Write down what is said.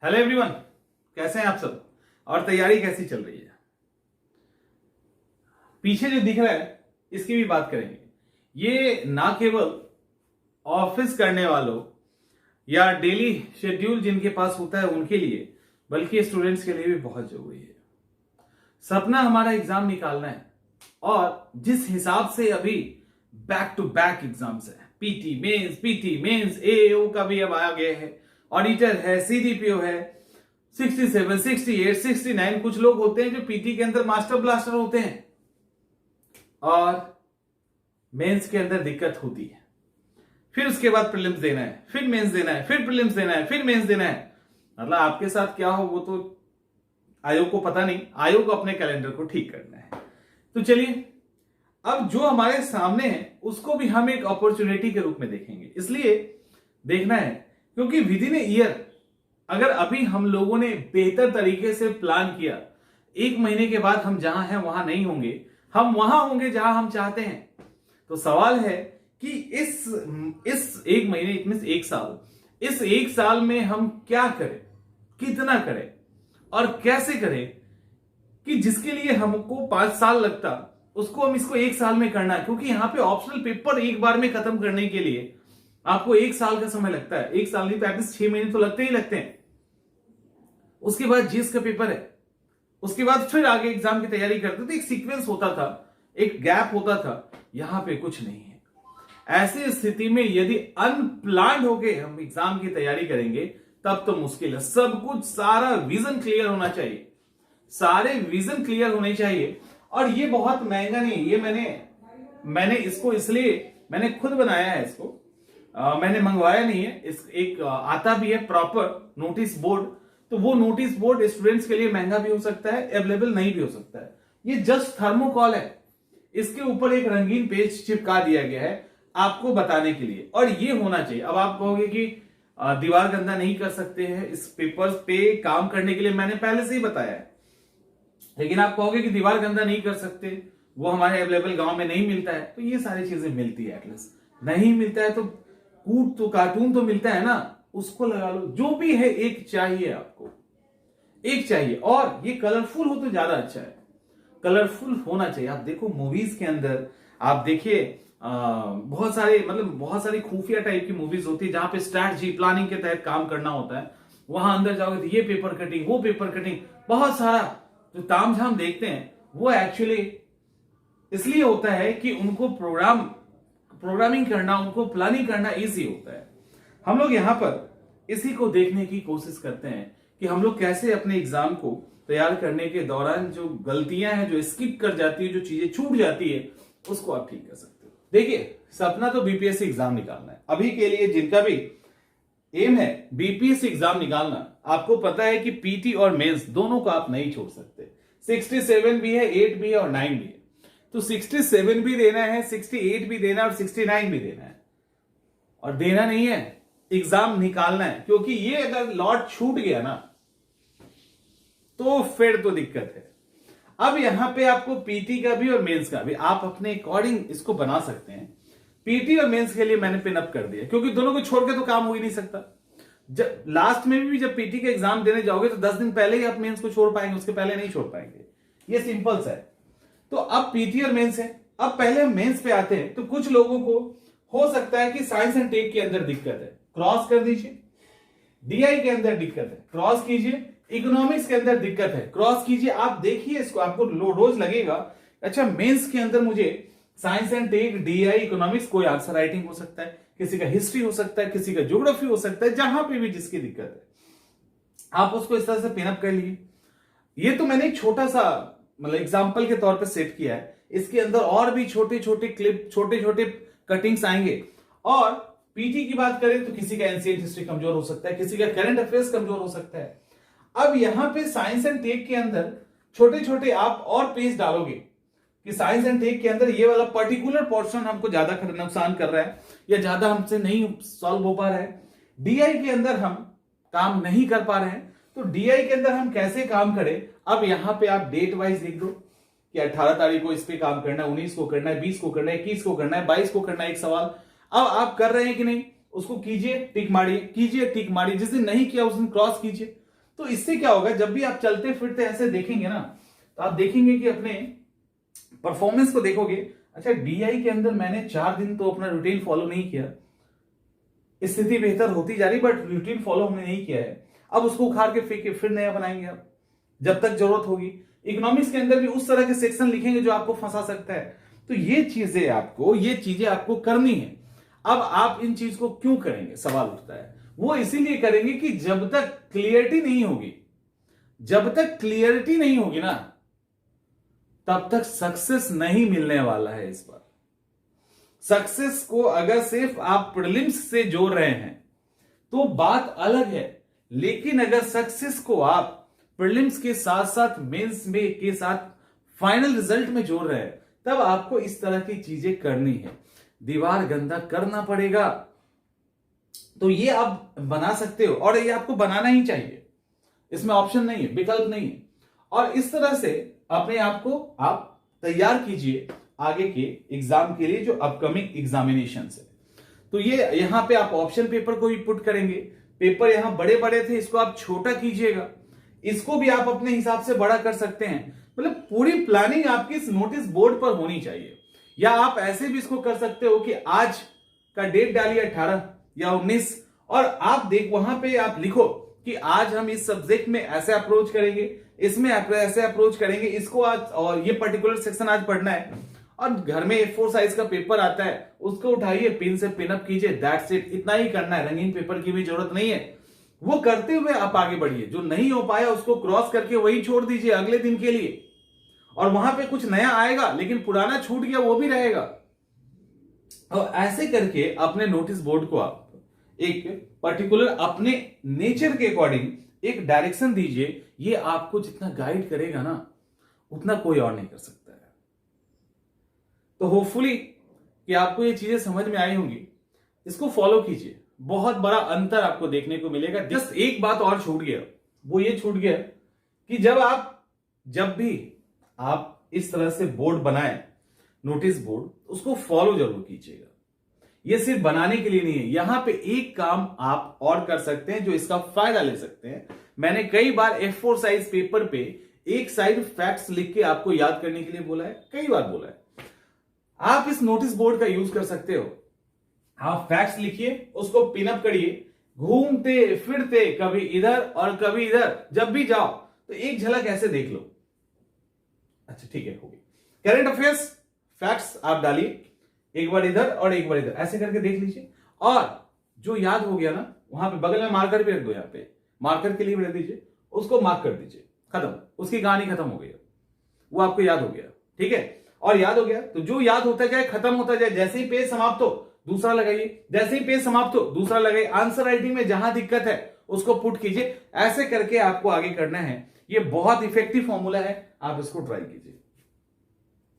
Hello everyone, कैसे हैं आप सब और तैयारी कैसी चल रही है? पीछे जो दिख रहा है इसकी भी बात करेंगे। ये ना केवल ऑफिस करने वालों या डेली शेड्यूल जिनके पास होता है उनके लिए, बल्कि स्टूडेंट्स के लिए भी बहुत जरूरी है। सपना हमारा एग्जाम निकालना है और जिस हिसाब से अभी बैक टू बैक एग्जाम्स है, पीटी मेंस, एएओ का भी अब आ गया है, ऑडिटर है, सीडीपीओ है, 67, 68, 69 कुछ लोग होते हैं जो पीटी के अंदर मास्टर ब्लास्टर होते हैं और मेंस के अंदर दिक्कत होती है। फिर उसके बाद प्रीलिम्स देना है, फिर मेंस देना है, फिर प्रीलिम्स देना है, फिर मेंस देना है। मतलब आपके साथ क्या हो वो तो आयोग को पता नहीं, आयोग को अपने कैलेंडर को ठीक करना है। तो चलिए, अब जो हमारे सामने है उसको भी हम एक अपॉर्चुनिटी के रूप में देखेंगे। इसलिए देखना है क्योंकि विद इन ए ईयर अगर अभी हम लोगों ने बेहतर तरीके से प्लान किया, 1 महीने के बाद हम जहां हैं वहां नहीं होंगे, हम वहां होंगे जहां हम चाहते हैं। तो सवाल है कि इस 1 महीने मींस 1 साल, इस 1 साल में हम क्या करें, कितना करें और कैसे करें कि जिसके लिए हमको 5 साल लगता उसको हम इसको 1 साल में करना है। क्योंकि यहां पे ऑप्शनल पेपर एक बार में खत्म करने के लिए आपको 1 साल का समय लगता है। 1 साल नहीं तो एटलीस्ट 6 महीने तो लगते ही लगते हैं। उसके बाद जीएस का पेपर है, उसके बाद फिर आगे एग्जाम की तैयारी करते। तो एक सीक्वेंस होता था, एक गैप होता था। यहां पे कुछ नहीं है। ऐसी स्थिति में यदि अनप्लान्ड होके हम एग्जाम की तैयारी करेंगे तब तो मुश्किल है। सब कुछ, सारा विजन क्लियर होना चाहिए, सारे विजन क्लियर होने चाहिए। और ये बहुत महंगा नहीं है। ये मैंने इसको इसलिए मैंने खुद बनाया है इसको, मैंने मंगवाया नहीं है। एक आता भी है प्रॉपर नोटिस बोर्ड। तो वो नोटिस बोर्ड स्टूडेंट्स के लिए महंगा भी हो सकता है, अवेलेबल नहीं भी हो सकता है। ये जस्ट थर्मोकॉल है, इसके ऊपर एक रंगीन पेज चिपका दिया गया है आपको बताने के लिए। और ये होना चाहिए। अब आप कहोगे कि दीवार गंदा नहीं कर सकते हैं, इस पेपर्स पे काम करने के लिए मैंने पहले से ही बताया है। लेकिन आप कहोगे कि दीवार गंदा नहीं कर सकते, वो हमारे अवेलेबल गांव में नहीं मिलता है। तो ये सारी चीजें मिलती है, एटलीस्ट नहीं मिलता है तो कूट तो कार्टून तो मिलता है ना, उसको लगा लो। जो भी है एक चाहिए आपको, एक चाहिए। और ये कलरफुल हो तो ज्यादा अच्छा है, कलरफुल होना चाहिए। आप देखो मूवीज के अंदर, आप देखिए बहुत सारी खुफिया टाइप की मूवीज होती है जहां पे स्ट्रैटेजी प्लानिंग के तहत काम करना होता है। वहां अंदर जाओगे तो ये पेपर कटिंग, वो पेपर कटिंग, बहुत सारा जो तामझाम देखते हैं वो एक्चुअली इसलिए होता है कि उनको प्रोग्रामिंग करना, उनको प्लानिंग करना इजी होता है। हम लोग यहां पर इसी को देखने की कोशिश करते हैं कि हम लोग कैसे अपने एग्जाम को तैयार करने के दौरान जो गलतियां हैं, जो स्किप कर जाती है, जो चीजें छूट जाती है, उसको आप ठीक कर सकते हो। देखिए, सपना तो बीपीएससी एग्जाम निकालना है। अभी के लिए जिनका भी एम है बीपीएससी एग्जाम निकालना, आपको पता है कि पीटी और मेंस दोनों को आप नहीं छोड़ सकते। 67 भी है, 8 भी है और 9 भी है। तो 67 भी देना है, 68 भी देना है और 69 भी देना है। और देना नहीं है, एग्जाम निकालना है। क्योंकि ये अगर लॉट छूट गया ना तो फिर तो दिक्कत है। अब यहां पे आपको पीटी का भी और मेंस का भी आप अपने अकॉर्डिंग इसको बना सकते हैं। पीटी और मेंस के लिए मैंने पिन अप कर दिया क्योंकि दोनों को छोड़ के तो काम हो ही नहीं सकता। जब लास्ट में भी जब पीटी का एग्जाम देने जाओगे तो 10 दिन पहले ही आप मेंस को छोड़ पाएंगे, उसके पहले नहीं छोड़ पाएंगे। ये सिंपल सा है। तो अब पीटी और मेंस है। अब पहले हम मेंस पे आते हैं। तो कुछ लोगों को हो सकता है कि साइंस एंड टेक के अंदर दिक्कत है, क्रॉस कर दीजिए। डीआई के अंदर दिक्कत है, क्रॉस कीजिए। इकोनॉमिक्स के अंदर दिक्कत है, क्रॉस कीजिए। आप देखिए इसको, आपको रोज लगेगा अच्छा मेंस के अंदर मुझे science and tech, DI, economics, कोई आंसर राइटिंग हो सकता है, किसी का हिस्ट्री हो सकता है, किसी का ज्योग्राफी हो सकता है, जहां पे भी जिसकी दिक्कत है आप उसको इस तरह से पिनअप कर लिए। ये तो मैंने एक छोटा सा एग्जाम्पल के तौर पर सेट किया है। इसके अंदर और भी छोटे छोटे क्लिप, छोटे छोटे कटिंग्स आएंगे। और पीटी की बात करें तो किसी का एंशिएंट हिस्ट्री कमजोर हो सकता है, किसी का करंट अफेयर्स कमजोर हो सकता है। अब यहां पे साइंस एंड टेक के अंदर छोटे छोटे आप और पेज डालोगे कि साइंस एंड टेक के अंदर ये वाला पर्टिकुलर पोर्शन हमको ज्यादा नुकसान कर रहा है या ज्यादा हमसे नहीं सॉल्व हो पा रहा है। डीआई के अंदर हम काम नहीं कर पा रहे हैं, तो डीआई के अंदर हम कैसे काम करें। अब यहां पे आप डेट वाइज लिख दो कि 18 तारीख को इस पे काम करना है, 19 को करना है, 20 को करना है, 21 को करना है, 22 को करना है। एक सवाल अब आप कर रहे हैं कि नहीं, उसको कीजिए, टिक मारिए, कीजिए, टिक मारिए। जिस दिन नहीं किया उस दिन क्रॉस कीजिए। तो इससे क्या होगा, जब भी आप चलते फिरते ऐसे देखेंगे ना, तो आप देखेंगे कि अपने परफॉर्मेंस को देखोगे, अच्छा डीआई के अंदर मैंने 4 दिन तो अपना रूटीन फॉलो नहीं किया, स्थिति बेहतर होती जा रही बट रूटीन फॉलो हमने नहीं किया है, अब उसको उखाड़ के फेंक के फिर नया बनाएंगे आप जब तक जरूरत होगी। इकोनॉमिक्स के अंदर भी उस तरह के सेक्शन लिखेंगे जो आपको फंसा सकता है। तो ये चीजें आपको करनी है। अब आप इन चीज को क्यों करेंगे, सवाल उठता है। वो इसीलिए करेंगे कि जब तक क्लियरिटी नहीं होगी ना, तब तक सक्सेस नहीं मिलने वाला है। इस बार सक्सेस को अगर सिर्फ आप प्रीलिम्स से जोड़ रहे हैं तो बात अलग है, लेकिन अगर सक्सेस को आप प्रीलिम्स के साथ साथ मेंस में के साथ फाइनल रिजल्ट में जोड़ रहे हैं, तब आपको इस तरह की चीजें करनी है। दीवार गंदा करना पड़ेगा, तो ये आप बना सकते हो और ये आपको बनाना ही चाहिए, इसमें ऑप्शन नहीं है, विकल्प नहीं है। और इस तरह से अपने आप को आप तैयार कीजिए आगे के एग्जाम के लिए, जो अपकमिंग एग्जामिनेशन है। तो ये यहां पे आप ऑप्शन पेपर को भी पुट करेंगे। पेपर यहां बड़े बड़े थे, इसको आप छोटा कीजिएगा, इसको भी आप अपने हिसाब से बड़ा कर सकते हैं। मतलब पूरी प्लानिंग आपकी इस नोटिस बोर्ड पर होनी चाहिए। या आप ऐसे भी इसको कर सकते हो कि आज का डेट डालिए 18 या 19, और आप वहां पे आप लिखो कि आज हम इस सब्जेक्ट में ऐसे अप्रोच करेंगे, इसमें ऐसे अप्रोच करेंगे, इसको आज और ये पर्टिकुलर सेक्शन आज पढ़ना है। और घर में A4 साइज का पेपर आता है, उसको उठाइए, पिन से पिनअप कीजिए, दैट्स इट। इतना ही करना है, रंगीन पेपर की भी जरूरत नहीं है। वो करते हुए आप आगे बढ़िए। जो नहीं हो पाया उसको क्रॉस करके वही छोड़ दीजिए अगले दिन के लिए, और वहां पे कुछ नया आएगा, लेकिन पुराना छूट गया वो भी रहेगा। और ऐसे करके अपने नोटिस बोर्ड को आप एक पर्टिकुलर अपने नेचर के अकॉर्डिंग एक डायरेक्शन दीजिए। ये आपको जितना गाइड करेगा ना, उतना कोई और नहीं कर सकता है। तो होपफुली कि आपको ये चीजें समझ में आई होंगी, इसको फॉलो कीजिए, बहुत बड़ा अंतर आपको देखने को मिलेगा। जस्ट एक बात और छूट गया, वो ये छूट गया कि जब भी आप इस तरह से बोर्ड बनाएं, नोटिस बोर्ड, उसको फॉलो जरूर कीजिएगा। ये सिर्फ बनाने के लिए नहीं है, यहां पे एक काम आप और कर सकते हैं जो इसका फायदा ले सकते हैं। मैंने कई बार A4 साइज पेपर पे एक साइड फैक्ट्स लिख के आपको याद करने के लिए बोला है, कई बार बोला है। आप इस नोटिस बोर्ड का यूज कर सकते हो। आप फैक्ट्स लिखिए, उसको पिनअप करिए, घूमते फिरते कभी इधर और कभी इधर जब भी जाओ तो एक झलक ऐसे देख लो। अच्छा ठीक है, हो गई। करंट अफेयर्स फैक्ट्स आप डालिए, एक बार इधर और एक बार इधर, ऐसे करके देख लीजिए। और जो याद हो गया ना, वहां पे बगल में मार्कर भी रख दो, यहाँ पे मार्कर के लिए भी रख दीजिए, उसको मार्क कर दीजिए, खत्म, उसकी कहानी खत्म हो गई, वो आपको याद हो गया। ठीक है, और याद हो गया तो जो याद होता जाए, खत्म होता जाए, जैसे ही पेज समाप्त हो दूसरा लगाइए, जैसे ही पेज समाप्त हो दूसरा लगाइए। आंसर राइटिंग में जहां दिक्कत है उसको पुट कीजिए। ऐसे करके आपको आगे करना है। ये बहुत इफेक्टिव फॉर्मूला है, आप इसको ट्राई कीजिए।